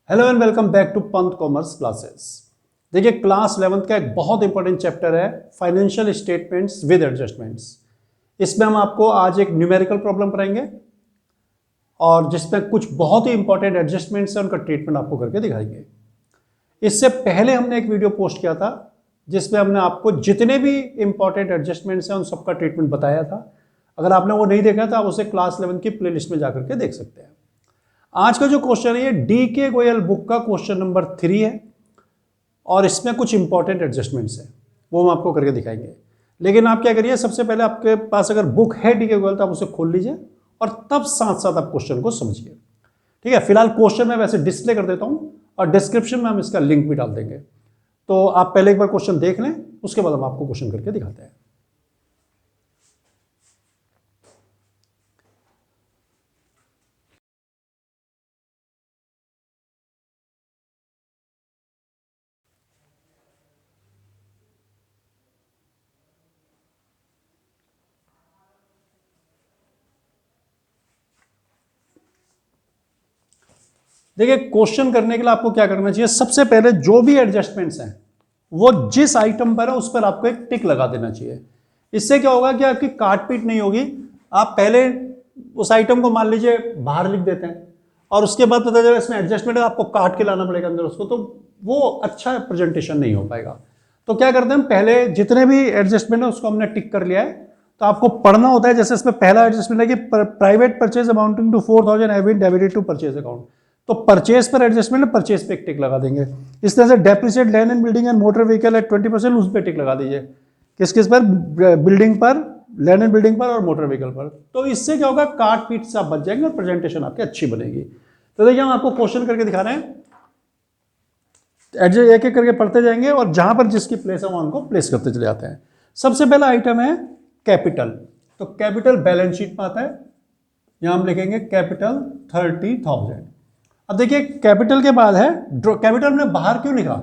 Hello and welcome back to Pant commerce classes. देखिए class 11th का एक बहुत इंपॉर्टेंट चैप्टर है फाइनेंशियल स्टेटमेंट्स विद एडजस्टमेंट्स। इसमें हम आपको आज एक न्यूमेरिकल प्रॉब्लम कराएंगे और जिसमें कुछ बहुत ही इंपॉर्टेंट एडजस्टमेंट्स है, उनका ट्रीटमेंट आपको करके दिखाएंगे। इससे पहले हमने एक वीडियो पोस्ट किया था जिसमें हमने आपको जितने भी इंपॉर्टेंट एडजस्टमेंट्स हैं उन सबका ट्रीटमेंट बताया था। अगर आपने वो नहीं देखा था आप उसे क्लास 11 की प्लेलिस्ट में जाकर के देख सकते हैं। आज का जो क्वेश्चन है ये DK गोयल बुक का क्वेश्चन नंबर 3 है और इसमें कुछ इंपॉर्टेंट एडजस्टमेंट्स हैं, वो हम आपको करके दिखाएंगे। लेकिन आप क्या करिए, सबसे पहले आपके पास अगर बुक है DK गोयल तो आप उसे खोल लीजिए और तब साथ साथ आप क्वेश्चन को समझिए। ठीक है, फिलहाल क्वेश्चन मैं वैसे डिस्प्ले कर देता हूं और डिस्क्रिप्शन में हम इसका लिंक भी डाल देंगे, तो आप पहले एक बार क्वेश्चन देख लें, उसके बाद हम आपको क्वेश्चन करके दिखाते हैं। देखिए क्वेश्चन करने के लिए आपको क्या करना चाहिए, सबसे पहले जो भी एडजस्टमेंट्स हैं वो जिस आइटम पर है उस पर आपको एक टिक लगा देना चाहिए। इससे क्या होगा कि आपकी काट पीट नहीं होगी। आप पहले उस आइटम को मान लीजिए बाहर लिख देते हैं और उसके बाद पता चला इसमें एडजस्टमेंट है, आपको काट के लाना पड़ेगा अंदर उसको, तो वो अच्छा प्रेजेंटेशन नहीं हो पाएगा। तो क्या करते हैं, हम पहले जितने भी एडजस्टमेंट है उसको हमने टिक कर लिया है, तो आपको पढ़ना होता है। जैसे इसमें पहला एडजस्टमेंट है कि private purchase amounting to 4000 have been debited to purchase account, तो परचेज पर एडजस्टमेंट है, परचेज पे एक टिक लगा देंगे। इस तरह से depreciate land and building and motor vehicle at 20%, उस पर टिक लगा दीजिए। किस किस पर? बिल्डिंग पर, लैंड एंड बिल्डिंग पर और मोटर व्हीकल पर। तो इससे क्या होगा, काट पीट से आप बच जाएंगे और प्रेजेंटेशन आपकी अच्छी बनेगी। तो देखिए हम आपको क्वेश्चन करके दिखा रहे हैं, एडजस्ट एक एक करके पढ़ते जाएंगे और जहां पर जिसकी प्लेस है वहां उनको प्लेस करते चले जाते हैं। सबसे पहला आइटम है कैपिटल, तो कैपिटल बैलेंस शीट में आता है, यहां हम लिखेंगे कैपिटल 30,000। अब देखिए कैपिटल के बाद है कैपिटल में बाहर क्यों लिखा,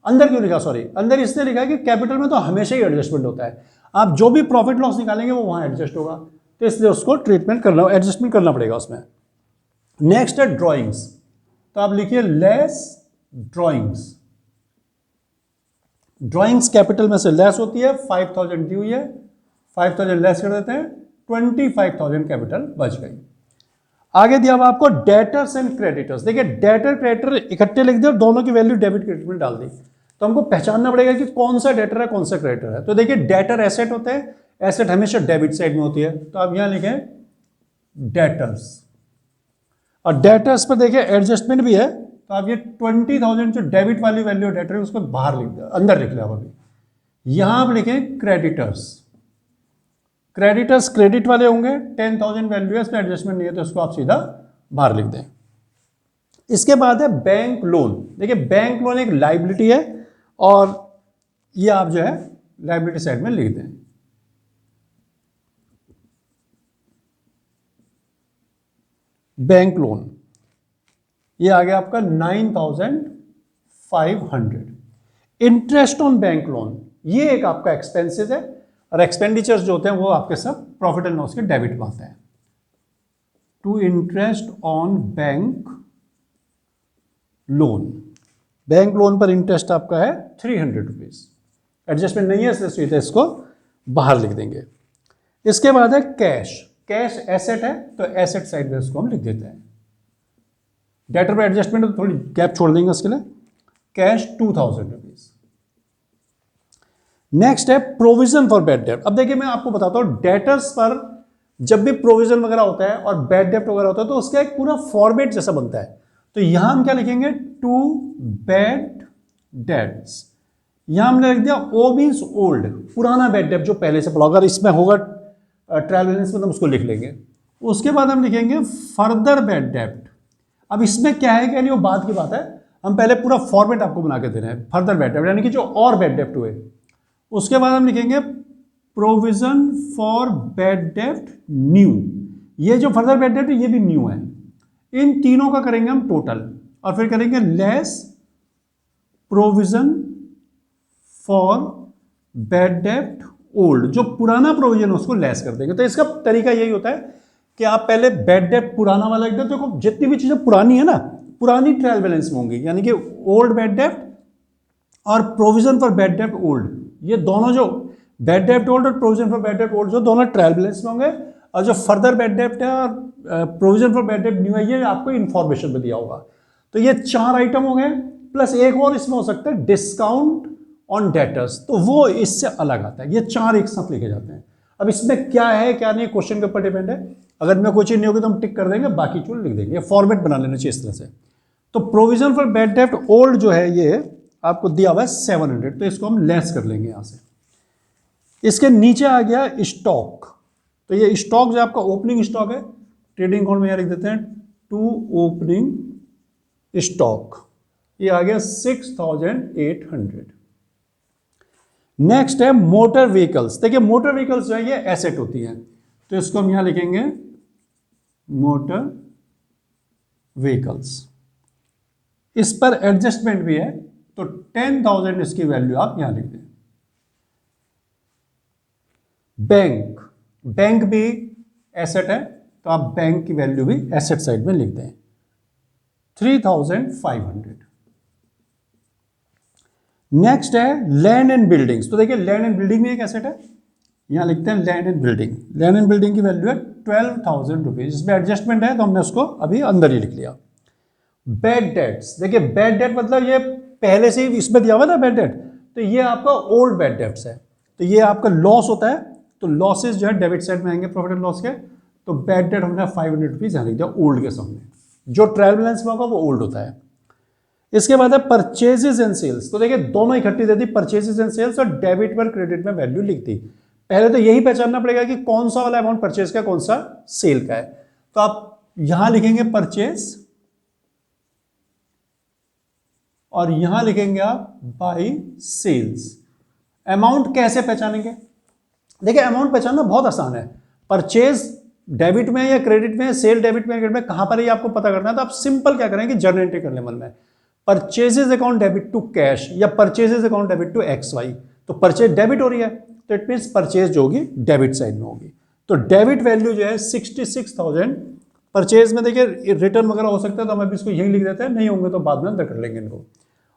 अंदर क्यों लिखा, सॉरी अंदर इसलिए लिखा है कि कैपिटल में तो हमेशा ही एडजस्टमेंट होता है। आप जो भी प्रॉफिट लॉस निकालेंगे वो वहां एडजस्ट होगा, तो इसलिए उसको ट्रीटमेंट करना, एडजस्टमेंट करना पड़ेगा उसमें। नेक्स्ट है ड्रॉइंग्स, तो आप लिखिए लेस ड्रॉइंग्स। ड्रॉइंग्स कैपिटल में से लेस होती है, 5000 दी हुई है, 5000 लेस कर देते हैं, 25,000 कैपिटल बच गई। आगे दिया हुआ आपको डेटर्स एंड क्रेडिटर्स। देखिए डेटर क्रेडिटर इकट्ठे लिख दिए और दोनों की वैल्यू डेबिट क्रेडिट में डाल दी, तो हमको पहचानना पड़ेगा कि कौन सा डेटर है कौन सा क्रेडिटर है। तो देखिए डेटर एसेट होते हैं, एसेट हमेशा डेबिट साइड में होती है, तो आप यहां लिखें डेटर्स। और डेटर्स पर देखिए एडजस्टमेंट भी है, तो आप ये 20,000 जो डेबिट वाली वैल्यू डेटर है उसको बाहर लिख दिया, अंदर लिख लिया अभी। यहां आप लिखें क्रेडिटर्स। क्रेडिटर्स क्रेडिट वाले होंगे, 10,000 वैल्यू है, इसमें एडजस्टमेंट नहीं है तो उसको आप सीधा बाहर लिख दें। इसके बाद है बैंक लोन। देखिए बैंक लोन एक लाइबिलिटी है और ये आप जो है लाइबिलिटी साइड में लिख दें। बैंक लोन ये आ गया आपका 9,500। इंटरेस्ट ऑन बैंक लोन ये एक आपका एक्सपेंसेस है और एक्सपेंडिचर्स जो होते हैं वो आपके सब प्रॉफिट एंड लॉस के डेबिट में आते हैं। To interest on bank loan, bank loan पर इंटरेस्ट आपका है 300 रुपीज। एडजस्टमेंट नहीं है इसलिए सीधे इसको बाहर लिख देंगे। इसके बाद है कैश। कैश एसेट है तो एसेट साइड में इसको हम लिख देते हैं। डेटर पर एडजस्टमेंट तो थोड़ी गैप छोड़ देंगे उसके लिए। Cash 2,000 rupees. नेक्स्ट है प्रोविजन फॉर बैड डेब्ट। अब देखिए मैं आपको बताता हूं, डेटर्स पर जब भी प्रोविजन वगैरह होता है और बैड डेब्ट वगैरह होता है तो उसका एक पूरा फॉर्मेट जैसा बनता है। तो यहां हम क्या लिखेंगे, टू बैड डेब्ट्स। यहां हमने लिख दिया ओ मींस ओल्ड, पुराना बैड डेब्ट जो पहले से पड़ा, अगर इसमें होगा ट्रायल बैलेंस में तो हम उसको लिख लेंगे। उसके बाद हम लिखेंगे फर्दर बैड डेब्ट। अब इसमें क्या है कि वो बाद की बात है, हम पहले पूरा फॉर्मेट आपको बना के दे रहे हैं। फर्दर बैड डेब्ट यानी कि जो और बैड डेब्ट हुए, उसके बाद हम लिखेंगे प्रोविजन फॉर बैड डेब्ट न्यू। ये जो फर्दर बैड डेब्ट ये भी न्यू है। इन तीनों का करेंगे हम टोटल और फिर करेंगे लेस प्रोविजन फॉर बैड डेब्ट ओल्ड। जो पुराना प्रोविजन उसको लेस कर देंगे। तो इसका तरीका यही होता है कि आप पहले बैड डेब्ट पुराना वाला लिख दो। देखो जितनी भी चीजें पुरानी है ना पुरानी ट्रायल बैलेंस में होंगी, यानी कि ओल्ड बैड डेब्ट और प्रोविजन फॉर बैड डेब्ट ओल्ड, ये दोनों जो बैड डेब्ट ओल्ड और प्रोविजन फॉर बैड डेब्ट ओल्ड जो दोनों ट्रायल बैलेंस में होंगे, और जो फर्दर बैड डेब्ट है और प्रोविजन फॉर बैड डेब्ट न्यू है ये आपको इन्फॉर्मेशन में दिया होगा। तो ये 4 आइटम हो गए, प्लस एक और इसमें हो सकता है डिस्काउंट ऑन डेटर्स, तो वो इससे अलग आता है। ये 4 एक साथ लिखे जाते हैं। अब इसमें क्या है क्या नहीं क्वेश्चन के ऊपर डिपेंड है। अगर मैं कोई चीज नहीं होगी तो हम टिक कर देंगे, बाकी चीज लिख देंगे। फॉर्मेट बना लेना चाहिए इस तरह से। तो प्रोविजन फॉर बैड डेब्ट ओल्ड जो है ये आपको दिया हुआ है 700, तो इसको हम लेस कर लेंगे यहां से। इसके नीचे आ गया स्टॉक, तो ये स्टॉक जो आपका ओपनिंग स्टॉक है, ट्रेडिंग अकाउंट में यहां लिख देते हैं टू ओपनिंग स्टॉक, ये आ गया 6800। नेक्स्ट है मोटर व्हीकल्स। देखिए मोटर व्हीकल्स जो है ये एसेट होती है, तो इसको हम यहां लिखेंगे मोटर व्हीकल्स। इस पर एडजस्टमेंट भी है, तो 10,000 इसकी वैल्यू आप यहां लिख दें। बैंक, बैंक भी एसेट है, तो आप बैंक की वैल्यू भी एसेट साइड में लिख दें 3,500। नेक्स्ट है लैंड एंड बिल्डिंग्स। तो देखिए लैंड एंड बिल्डिंग भी एक एसेट है, यहां लिखते हैं land and building. Land and building की वैल्यू है 12,000 रुपीज। इसमें एडजस्टमेंट है तो हमने उसको अभी अंदर ही लिख लिया। बैड डेट्स, देखिए बैड डेट मतलब ये पहले से ही इसमें दिया हुआ था बैड डेट, तो ये आपका ओल्ड बैड डेट्स है, तो ये आपका लॉस होता है, तो लॉसेस जो है डेबिट साइड में आएंगे प्रॉफिट एंड लॉस के। तो बैड डेट हमने 500 रुपीज यहां लिख दिया ओल्ड के सामने, जो ट्रायल बैलेंस में होगा वो ओल्ड होता है। इसके बाद है परचेजेस एंड सेल्स। तो देखिए दोनों इकट्ठी दे दी, परचेजेस एंड सेल्स, और डेबिट पर क्रेडिट में वैल्यू लिख दी। पहले तो यही पहचानना पड़ेगा कि कौन सा वाला अमाउंट परचेज का, कौन सा सेल का है। तो आप यहां लिखेंगे परचेज और यहां लिखेंगे आप बाई सेल्स। अमाउंट कैसे पहचानेंगे? देखिए अमाउंट पहचानना बहुत आसान है। परचेज डेबिट में या क्रेडिट में, सेल डेबिट में क्रेडिट में, कहां पर ये आपको पता करना है, तो आप सिंपल क्या करेंगे जर्नल एंट्री कर लेवल में purchases account debit to cash या purchases account debit to XY। तो परचेज डेबिट हो रही है, तो इट मीन परचेज जो होगी डेबिट साइड में होगी। तो डेबिट वैल्यू जो है 66,000। परचेज में देखिए रिटर्न वगैरह हो सकता है, तो हम अभी इसको यही लिख देते हैं, नहीं होंगे तो बाद में अंदर कर लेंगे इनको।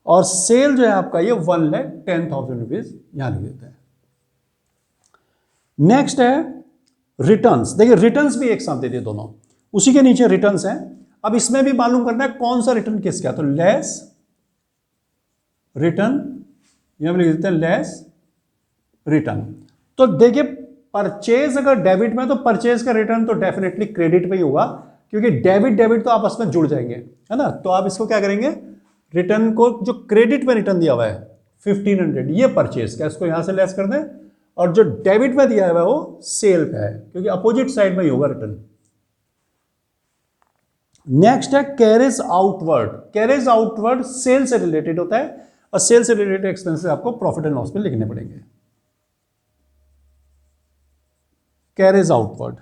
और सेल जो है आपका ये 1,10,000 रुपीज यहां लिख देते हैं। नेक्स्ट है रिटर्न्स। देखिए रिटर्न्स भी एक साथ दे दिए दोनों, उसी के नीचे रिटर्न्स हैं। अब इसमें भी मालूम करना है कौन सा रिटर्न किसका है, तो लेस रिटर्न यहां लिख देते हैं लेस रिटर्न। तो देखिए परचेज अगर डेबिट में, तो परचेज का रिटर्न तो डेफिनेटली क्रेडिट पे ही होगा, क्योंकि डेबिट डेबिट तो आपस में जुड़ जाएंगे, है ना। तो आप इसको क्या करेंगे, रिटर्न को जो क्रेडिट में रिटर्न दिया हुआ है 1,500, ये परचेज का, इसको यहां से लेस कर दें, और जो डेबिट में दिया हुआ है वो सेल का है, क्योंकि अपोजिट साइड में ही होगा रिटर्न। नेक्स्ट है carriage outward. Carriage outward sale से रिलेटेड होता है, और सेल से रिलेटेड एक्सपेंसेस आपको प्रॉफिट एंड लॉस में लिखने पड़ेंगे। कैरेज आउटवर्ड,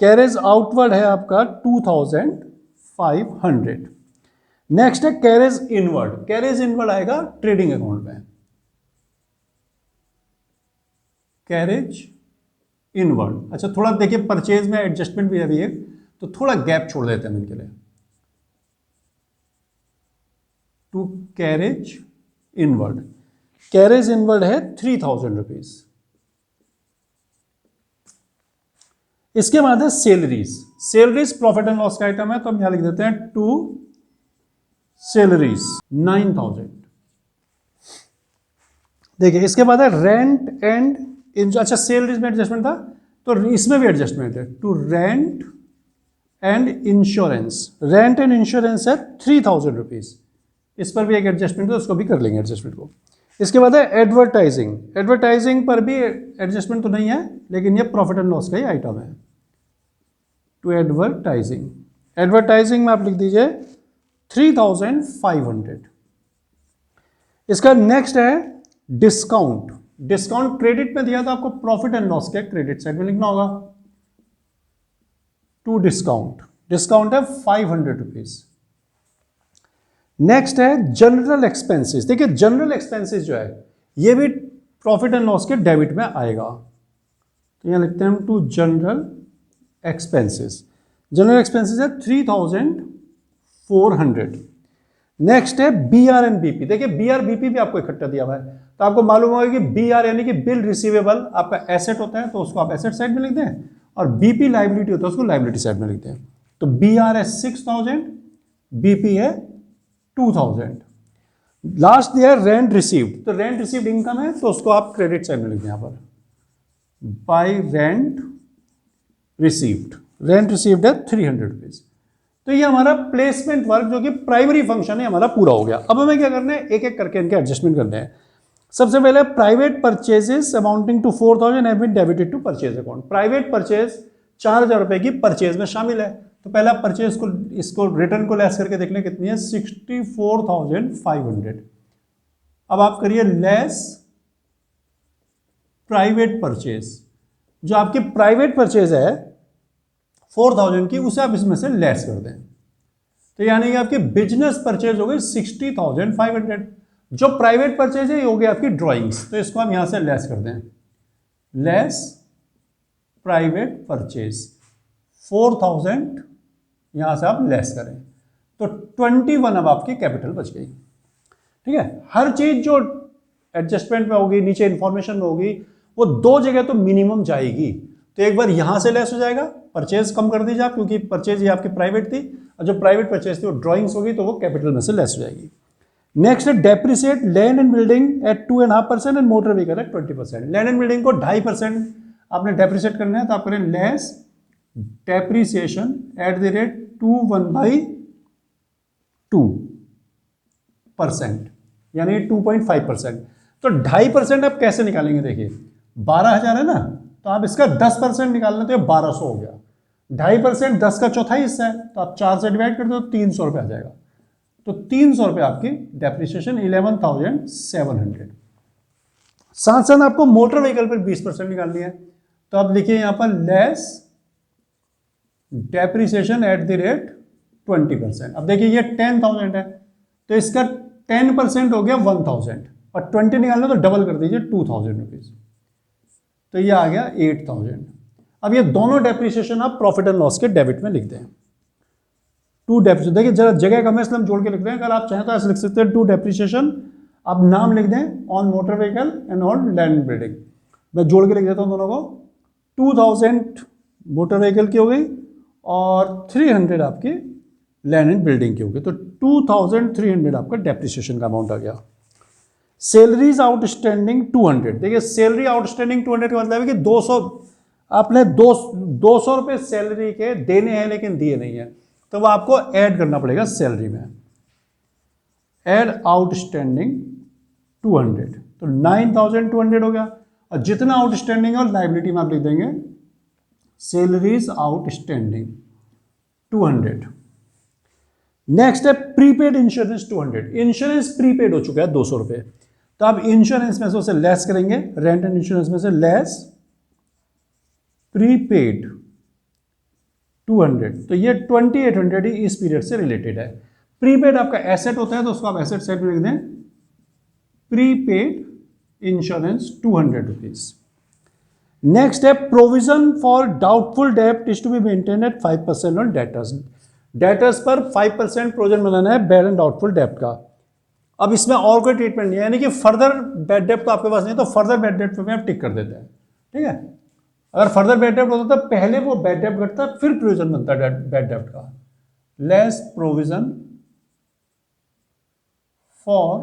कैरेज आउटवर्ड है आपका 2,500। नेक्स्ट है कैरेज इनवर्ड। कैरेज इनवर्ड आएगा ट्रेडिंग अकाउंट में। कैरेज इनवर्ड, अच्छा थोड़ा देखिए परचेज में एडजस्टमेंट भी है अभी एक, तो थोड़ा गैप छोड़ देते हैं इनके लिए। To carriage inward, carriage inward है 3,000 रुपीज। इसके बाद है salaries. Salaries profit and loss का आइटम है, तो हम यहां लिख देते हैं टू सैलरीज 9,000। देखिए इसके बाद है रेंट एंड, अच्छा सैलरीज में एडजस्टमेंट था, तो इसमें भी एडजस्टमेंट है to rent and insurance. Rent and insurance है 3,000 रुपीज। इस पर भी एक एडजस्टमेंट है, उसको भी कर लेंगे एडजस्टमेंट को। इसके बाद है एडवर्टाइजिंग। एडवर्टाइजिंग पर भी एडजस्टमेंट तो नहीं है, लेकिन ये प्रॉफिट एंड लॉस का ही आइटम है। टू एडवर्टाइजिंग, एडवर्टाइजिंग में आप लिख दीजिए 3,500। इसका नेक्स्ट है डिस्काउंट। डिस्काउंट क्रेडिट में दिया था आपको, प्रॉफिट एंड लॉस के क्रेडिट साइड में लिखना होगा टू डिस्काउंट। डिस्काउंट है 500 रुपीज। नेक्स्ट है जनरल एक्सपेंसेस। देखिए जनरल एक्सपेंसेस जो है ये भी प्रॉफिट एंड लॉस के डेबिट में आएगा, तो यहां लिखते हैं हम to general expenses. General expenses है 3,500। 400। नेक्स्ट है बी आर एंड बीपी। देखिए बी आर बीपी भी आपको इकट्ठा दिया हुआ है, तो आपको मालूम होगा कि बी आर यानी कि बिल रिसीवेबल आपका एसेट होता है तो उसको आप एसेट साइड में लिखते हैं, और बीपी लाइबिलिटी होता है उसको लाइबिलिटी साइड में लिखते हैं। तो बी आर है 6000, बीपी है 2000। लास्ट दिया है रेंट रिसीव्ड, तो रेंट रिसीव्ड इनकम है तो उसको आप क्रेडिट साइड में लिखते हैं यहाँ पर, bye rent received. Rent received है 300 रुपीज। तो ये हमारा प्लेसमेंट वर्क जो कि प्राइमरी फंक्शन है हमारा पूरा हो गया। अब हमें क्या करना है, एक एक करके इनके एडजस्टमेंट करने हैं। सबसे पहले private purchases amounting to 4000 have been debited to purchase account. Private purchase 4000 रुपए की परचेज में शामिल है, तो पहला परचेज को इसको रिटर्न को लेस करके देख लें कितनी है, 64,500। अब आप करिए लेस प्राइवेट परचेज, जो आपकी प्राइवेट परचेज है 4000 की, उसे आप इसमें से लेस कर दें, तो यानी कि आपकी बिजनेस परचेज हो गई 60,500। जो प्राइवेट परचेज है ये हो गई आपकी ड्राइंग्स, तो इसको हम यहां से लेस कर दें, लेस प्राइवेट परचेज 4000 यहां से आप लेस करें, तो 21 अब आपकी कैपिटल बच गई। ठीक है, हर चीज जो एडजस्टमेंट में होगी, नीचे इंफॉर्मेशन में होगी, वो दो जगह तो मिनिमम जाएगी। तो एक बार यहां से लेस हो जाएगा, परचेज कम कर दीजिए आप, क्योंकि परचेज ये आपकी प्राइवेट थी, और जो प्राइवेट परचेज थी वो ड्राइंग्स होगी, तो वो कैपिटल में से लेस हो जाएगी। नेक्स्ट है depreciate land and building at 2.5% and motor vehicle at 20%। Land and building को 2.5% आपने डेप्रिसिएट करना है, तो आप करें less depreciation at the rate 2.1/2%, यानी 2.5%। तो 2.5% आप कैसे निकालेंगे, देखिए 12,000 है ना, तो आप इसका 10% निकालना, तो ये 1200 हो गया। 2.5% 10 का चौथाई हिस्सा है, तो आप 4 से डिवाइड कर दो, 300 रुपये आ जाएगा। तो 300 रुपये आपकी डेप्रिसिएशन 11,700। साथ साथ आपको मोटर व्हीकल पर 20% निकालनी है, तो आप लिखिए यहां पर less depreciation at the rate 20%। अब देखिए ये 10,000 है, तो इसका 10% हो गया 1,000, और 20 निकालना तो डबल कर दीजिए 2,000 रुपीज, तो ये आ गया 8,000। अब ये दोनों डेप्रिसिएशन आप प्रॉफिट एंड लॉस के डेबिट में लिख दें। टू डेप्रिसिएशन, देखिए जरा जगह कम है इसलिए हम जोड़ के लिख रहे हैं, अगर आप चाहें तो ऐसे लिख सकते हैं टू डेप्रिसिएशन, आप नाम लिख दें on motor vehicle and on land building. मैं जोड़ के लिख देता हूं दोनों को, 2,000 मोटर व्हीकल की हो गई और 300 आपकी लैंड एंड बिल्डिंग की हो गई, तो 2,300 आपका डेप्रिसिएशन का अमाउंट आ गया। Salaries outstanding 200। देखिए सैलरी आउटस्टैंडिंग 200 का मतलब है कि 200 आपने 200 रुपये सैलरी के देने हैं लेकिन दिए नहीं है, तो वो आपको ऐड करना पड़ेगा सैलरी में, ऐड आउटस्टैंडिंग 200, तो 9,200 हो गया। और जितना आउटस्टैंडिंग है और लाइबिलिटी में आप लिख देंगे सैलरीज आउटस्टैंडिंग 200। नेक्स्ट है प्रीपेड इंश्योरेंस 200। इंश्योरेंस प्रीपेड हो चुका है 200 रुपये, तो आप इंश्योरेंस में से उसे लेस करेंगे, रेंट एंड इंश्योरेंस में से लेस प्रीपेड 200, तो ये 2,800 ही इस पीरियड से रिलेटेड है। प्रीपेड आपका एसेट होता है, तो उसको आप एसेट साइड में लिख दें, प्रीपेड इंश्योरेंस 200 रुपीज। नेक्स्ट है प्रोविजन फॉर डाउटफुल डेब्ट is to be maintain at 5% on debtors. Debtors पर 5% प्रोविजन बनाना है बैड एंड डाउटफुल डेब्ट का। अब इसमें और कोई ट्रीटमेंट नहीं है, यानी कि फर्दर बैड डेब्ट तो आपके पास नहीं है, तो फर्दर बैड डेब्ट में आप टिक कर देते हैं। ठीक है, अगर फर्दर बैड डेब्ट होता तो पहले वो बैड डेब्ट घटता फिर प्रोविजन बनता बैड डेब्ट का। Less provision for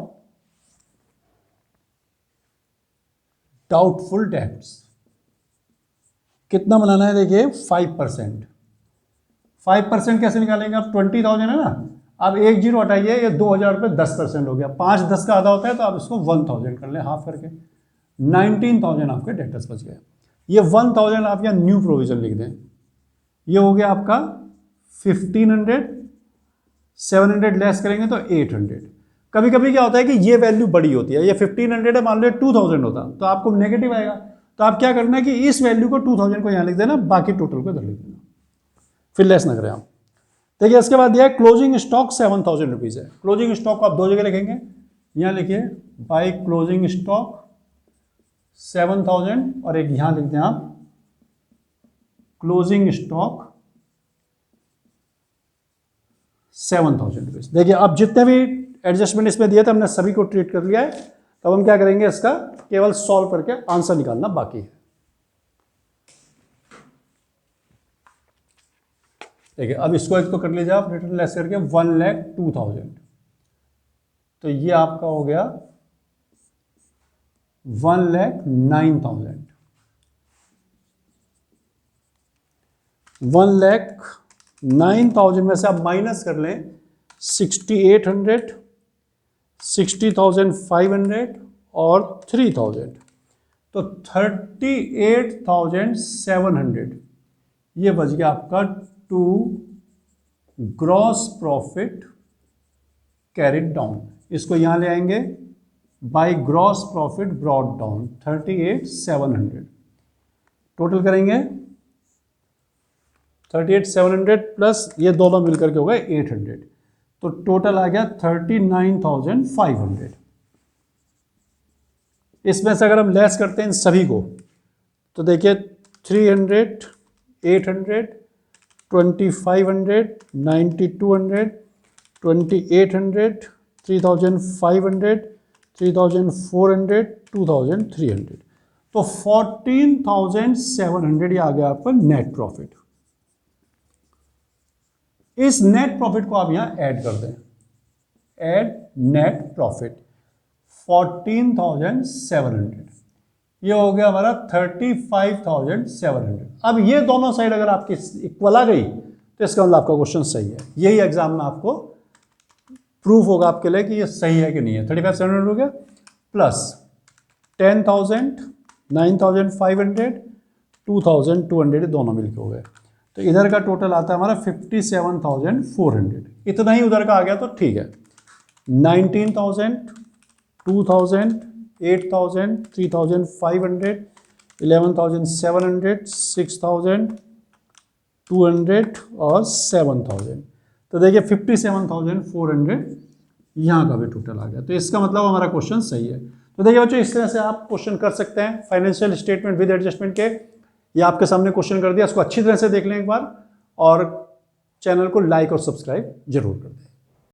doubtful debts, कितना बनाना है, देखिए 5%। 5% कैसे निकालेंगे आप, 20,000 है ना, अब एक जीरो हटाइए, ये 2,000 रुपये 10% हो गया, 5 10 का आधा होता है, तो आप इसको 1,000 कर ले हाफ करके, 19,000 आपके डेटर्स बच गए। ये 1,000 आप यहाँ न्यू प्रोविजन लिख दें, ये हो गया आपका 1,500, 700 लेस करेंगे तो 800। कभी कभी क्या होता है कि ये वैल्यू बड़ी होती है, ये 1,500 है, मान लो 2,000 होता तो आपको नेगेटिव आएगा, तो आप क्या करना है कि इस वैल्यू को 2,000 को यहाँ लिख देना, बाकी टोटल को इधर लिख देना, फिर लेस ना करें आप। देखिए इसके बाद दिया है क्लोजिंग स्टॉक 7,000 रुपीज़ है। क्लोजिंग स्टॉक को आप दो जगह लिखेंगे, यहाँ लिखिए बाय क्लोजिंग स्टॉक 7,000, और एक यहां लिखते हैं आप क्लोजिंग स्टॉक 7,000 रुपीज़। देखिए अब जितने भी एडजस्टमेंट इसमें दिए थे हमने सभी को ट्रीट कर लिया है। तब हम क्या करेंगे, इसका केवल सॉल्व करके आंसर निकालना बाकी है। देखिए अब इसको एक तो कर लीजिए आप, रिटर्न लेस करके 1,02,000, तो ये आपका हो गया 1,09,000। 1,09,000 में से आप माइनस कर लें 6,800, 60,500 और 3,000, तो 38,700 ये बच गया आपका to gross profit carried down. इसको यहां ले आएंगे, by gross profit brought down 38,700। Total करेंगे 38,700 प्लस ये दोनों मिलकर के हो गए 800, तो टोटल आ गया 39,500। इसमें से अगर हम लेस करते हैं इन सभी को, तो देखिए 300, 800, 2,500, 9,200, 2,800, 3,500, 3,400, 2,300, तो 14,700 ये आ गया आपका नेट प्रॉफिट। इस नेट प्रॉफिट को आप यहां ऐड कर दें, ऐड नेट प्रॉफिट 14,700, ये हो गया हमारा 35,700। अब ये दोनों साइड अगर आपकी इक्वल आ गई तो इसका मतलब आपका क्वेश्चन सही है। यही एग्जाम में आपको प्रूफ होगा आपके लिए कि ये सही है कि नहीं है। 35,700 हो गया प्लस 10,000, 9,500, 2,200 दोनों मिलकर हो गए, तो इधर का टोटल आता है हमारा 57,400। इतना ही उधर का आ गया तो ठीक है। 19,000, 2,000, 8,000, 3,500, 11,700, 6,200 और 7,000, तो देखिए 57,400 यहाँ का भी टोटल आ गया। तो इसका मतलब हमारा क्वेश्चन सही है। तो देखिए बच्चों इस तरह से आप क्वेश्चन कर सकते हैं फाइनेंशियल स्टेटमेंट विद एडजस्टमेंट के। ये आपके सामने क्वेश्चन कर दिया, इसको अच्छी तरह से देख लें एक बार, और चैनल को लाइक और सब्सक्राइब जरूर कर दें।